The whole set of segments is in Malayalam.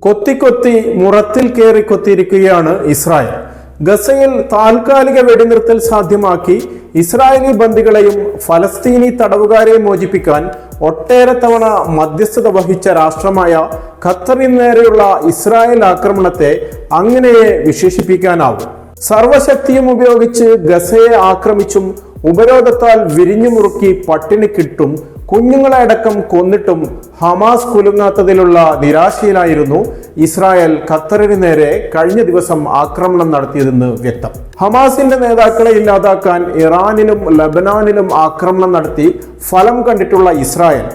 കൊത്തി മുറത്തിൽ കയറി കൊത്തിയിരിക്കുകയാണ് ഇസ്രായേൽ. ഗസയിൽ താൽക്കാലിക വെടിനിർത്തൽ സാധ്യമാക്കി ഇസ്രായേലി ബന്ദികളെയും ഫലസ്തീനി തടവുകാരെയും മോചിപ്പിക്കാൻ ഒട്ടേറെ തവണ മധ്യസ്ഥത വഹിച്ച രാഷ്ട്രമായ ഖത്തറിന് നേരെയുള്ള ഇസ്രായേൽ ആക്രമണത്തെ അങ്ങനെയേ വിശേഷിപ്പിക്കാനാവും. സർവശക്തിയും ഉപയോഗിച്ച് ഗസയെ ആക്രമിച്ചും ഉപരോധത്താൽ വിരിഞ്ഞു മുറുക്കി പട്ടിണിക്കിട്ടും കുഞ്ഞുങ്ങളെ അടക്കം കൊന്നിട്ടും ഹമാസ് കുലുങ്ങാത്തതിലുള്ള നിരാശയിലായിരുന്നു ഇസ്രായേൽ ഖത്തറിന് നേരെ കഴിഞ്ഞ ദിവസം ആക്രമണം നടത്തിയതെന്ന് വ്യക്തം. ഹമാസിന്റെ നേതാക്കളെ ഇല്ലാതാക്കാൻ ഇറാനിലും ലബനാനിലും ആക്രമണം നടത്തി ഫലം കണ്ടിട്ടുള്ള ഇസ്രായേൽ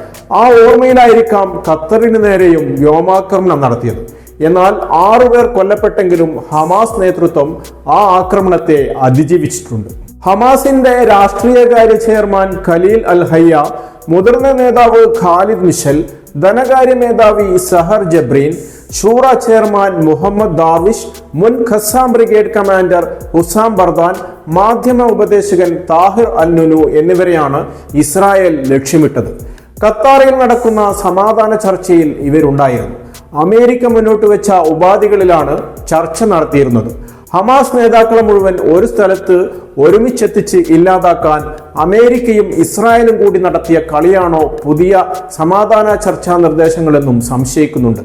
ആ ഓർമ്മയിലായിരിക്കാം ഖത്തറിന് നേരെയും വ്യോമാക്രമണം നടത്തിയത്. എന്നാൽ 6 പേർ കൊല്ലപ്പെട്ടെങ്കിലും ഹമാസ് നേതൃത്വം ആ ആക്രമണത്തെ അതിജീവിച്ചിട്ടുണ്ട്. ഹമാസിന്റെ രാഷ്ട്രീയകാര്യ ചെയർമാൻ ഖലീൽ അൽ ഹയ്യ, മുതിർന്ന നേതാവ് ഖാലിദ് മിഷൽ, ധനകാര്യ മേധാവി സഹർ ജബ്രീൻ, ഷൂറ ചെയർമാൻ മുഹമ്മദ് ദാവിഷ്, മുൻ Qassam brigade commander Husam Badran, മാധ്യമ ഉപദേശകൻ താഹിർ അൽ നുനു എന്നിവരെയാണ് ഇസ്രായേൽ ലക്ഷ്യമിട്ടത്. ഖത്താറിൽ നടക്കുന്ന സമാധാന ചർച്ചയിൽ ഇവരുണ്ടായിരുന്നു. അമേരിക്ക മുന്നോട്ട് വെച്ച ഉപാധികളിലാണ് ചർച്ച നടത്തിയിരുന്നത്. ഹമാസ് നേതാക്കളെ മുഴുവൻ ഒരു സ്ഥലത്ത് ഒരുമിച്ചെത്തിച്ച് ഇല്ലാതാക്കാൻ അമേരിക്കയും ഇസ്രായേലും കൂടി നടത്തിയ കളിയാണോ പുതിയ സമാധാന ചർച്ചാ നിർദ്ദേശങ്ങളെന്നും സംശയിക്കുന്നുണ്ട്.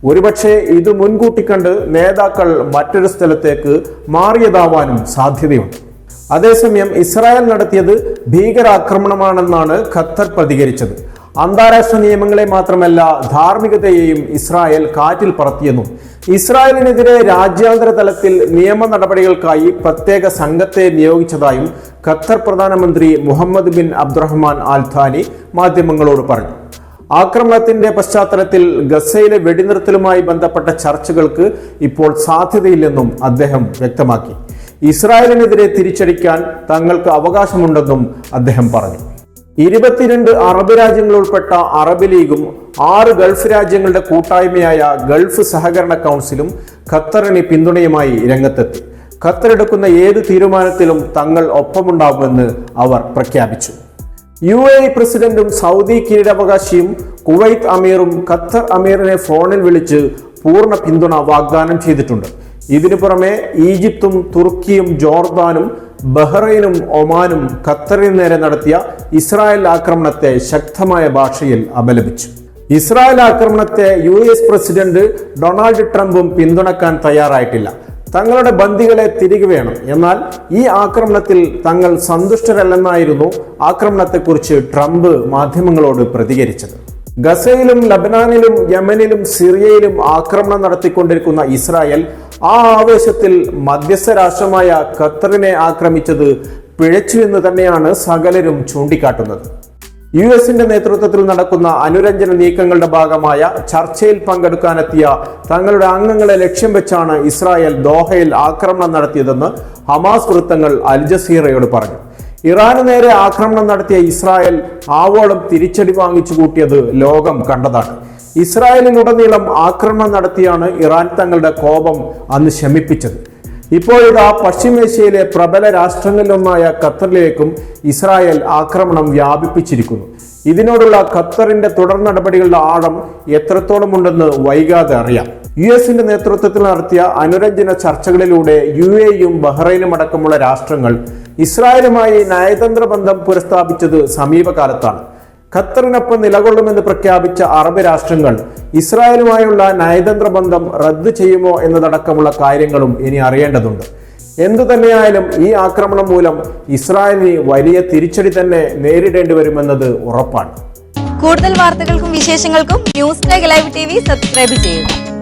ഒരുപക്ഷെ ഇത് മുൻകൂട്ടി കണ്ട് നേതാക്കൾ മറ്റൊരു സ്ഥലത്തേക്ക് മാറിയതാവാനും സാധ്യതയുണ്ട്. അതേസമയം ഇസ്രായേൽ നടത്തിയത് ഭീകരാക്രമണമാണെന്നാണ് ഖത്തർ പ്രതികരിച്ചത്. അന്താരാഷ്ട്ര നിയമങ്ങളെ മാത്രമല്ല ധാർമ്മികതയെയും ഇസ്രായേൽ കാറ്റിൽ പറത്തിയെന്നും ഇസ്രായേലിനെതിരെ രാജ്യാന്തര തലത്തിൽ നിയമ നടപടികൾക്കായി പ്രത്യേക സംഘത്തെ നിയോഗിച്ചതായും ഖത്തർ പ്രധാനമന്ത്രി Muhammad bin Abdulrahman Al Thani മാധ്യമങ്ങളോട് പറഞ്ഞു. ആക്രമണത്തിന്റെ പശ്ചാത്തലത്തിൽ ഗസയിലെ വെടിനിർത്തലുമായി ബന്ധപ്പെട്ട ചർച്ചകൾക്ക് ഇപ്പോൾ സാധ്യതയില്ലെന്നും അദ്ദേഹം വ്യക്തമാക്കി. ഇസ്രായേലിനെതിരെ തിരിച്ചടിക്കാൻ തങ്ങൾക്ക് അവകാശമുണ്ടെന്നും അദ്ദേഹം പറഞ്ഞു. 22 അറബ് രാജ്യങ്ങൾ ഉൾപ്പെട്ട അറബ് ലീഗും 6 ഗൾഫ് രാജ്യങ്ങളുടെ കൂട്ടായ്മയായ ഗൾഫ് സഹകരണ കൗൺസിലും ഖത്തറിന് പിന്തുണയുമായി രംഗത്തെത്തി. ഖത്തർ എടുക്കുന്ന ഏത് തീരുമാനത്തിലും തങ്ങൾ ഒപ്പമുണ്ടാകുമെന്ന് അവർ പ്രഖ്യാപിച്ചു. UAE പ്രസിഡന്റും സൗദി കിരീടാവകാശിയും കുവൈത്ത് അമീറും ഖത്തർ അമീറിനെ ഫോണിൽ വിളിച്ച് പൂർണ്ണ പിന്തുണ വാഗ്ദാനം ചെയ്തിട്ടുണ്ട്. ഇതിനു പുറമെ ഈജിപ്തും തുർക്കിയും ജോർദാനും ബഹ്റൈനും ഒമാനും ഖത്തറിന് നേരെ നടത്തിയ ഇസ്രായേൽ ആക്രമണത്തെ ശക്തമായ ഭാഷയിൽ അപലപിച്ചു. ഇസ്രായേൽ ആക്രമണത്തെ US പ്രസിഡന്റ് ഡൊണാൾഡ് ട്രംപും പിന്തുണക്കാൻ തയ്യാറായിട്ടില്ല. തങ്ങളുടെ ബന്ദികളെ തിരികെ വേണം, എന്നാൽ ഈ ആക്രമണത്തിൽ തങ്ങൾ സന്തുഷ്ടരല്ലെന്നായിരുന്നു ആക്രമണത്തെക്കുറിച്ച് ട്രംപ് മാധ്യമങ്ങളോട് പ്രതികരിച്ചത്. ഗസയിലും ലബനാനിലും യമനിലും സിറിയയിലും ആക്രമണം നടത്തിക്കൊണ്ടിരിക്കുന്ന ഇസ്രായേൽ ആ ആവേശത്തിൽ മധ്യസ്ഥ രാഷ്ട്രമായ ഖത്തറിനെ ആക്രമിച്ചത് പിഴച്ചു എന്ന് തന്നെയാണ് സകലരും ചൂണ്ടിക്കാട്ടുന്നത്. US നേതൃത്വത്തിൽ നടക്കുന്ന അനുരഞ്ജന നീക്കങ്ങളുടെ ഭാഗമായ ചർച്ചയിൽ പങ്കെടുക്കാനെത്തിയ തങ്ങളുടെ അംഗങ്ങളെ ലക്ഷ്യം വെച്ചാണ് ഇസ്രായേൽ ദോഹയിൽ ആക്രമണം നടത്തിയതെന്ന് ഹമാസ് വൃത്തങ്ങൾ അൽ ജസീറയോട് പറഞ്ഞു. ഇറാന് നേരെ ആക്രമണം നടത്തിയ ഇസ്രായേൽ ആവോളം തിരിച്ചടി വാങ്ങിച്ചു കൂട്ടിയത് ലോകം കണ്ടതാണ്. ഇസ്രായേലിലുടനീളം ആക്രമണം നടത്തിയാണ് ഇറാൻ തങ്ങളുടെ കോപം അന്ന് ശമിപ്പിച്ചത്. ഇപ്പോഴിതാ പശ്ചിമേഷ്യയിലെ പ്രബല രാഷ്ട്രങ്ങളിലൊന്നായ ഖത്തറിലേക്കും ഇസ്രായേൽ ആക്രമണം വ്യാപിപ്പിച്ചിരിക്കുന്നു. ഇതിനോടുള്ള ഖത്തറിന്റെ തുടർ നടപടികളുടെ ആഴം എത്രത്തോളം ഉണ്ടെന്ന് വൈകാതെ അറിയാം. US നേതൃത്വത്തിൽ നടത്തിയ അനുരഞ്ജന ചർച്ചകളിലൂടെ UAEയും ബഹ്റൈനും അടക്കമുള്ള രാഷ്ട്രങ്ങൾ ഇസ്രായേലുമായി നയതന്ത്ര ബന്ധം പുനഃസ്ഥാപിച്ചത് സമീപകാലത്താണ്. ഖത്തറിനൊപ്പം നിലകൊള്ളുമെന്ന് പ്രഖ്യാപിച്ച അറബ് രാഷ്ട്രങ്ങൾ ഇസ്രായേലുമായുള്ള നയതന്ത്ര ബന്ധം റദ്ദ് ചെയ്യുമോ എന്നതടക്കമുള്ള കാര്യങ്ങളും ഇനി അറിയേണ്ടതുണ്ട്. എന്തു തന്നെയായാലും ഈ ആക്രമണം മൂലം ഇസ്രായേലിന് വലിയ തിരിച്ചടി തന്നെ നേരിടേണ്ടി വരുമെന്നത് ഉറപ്പാണ്. കൂടുതൽ വാർത്തകൾക്കും വിശേഷങ്ങൾക്കും ന്യൂസ് ലൈവ് TV സബ്സ്ക്രൈബ് ചെയ്യുക.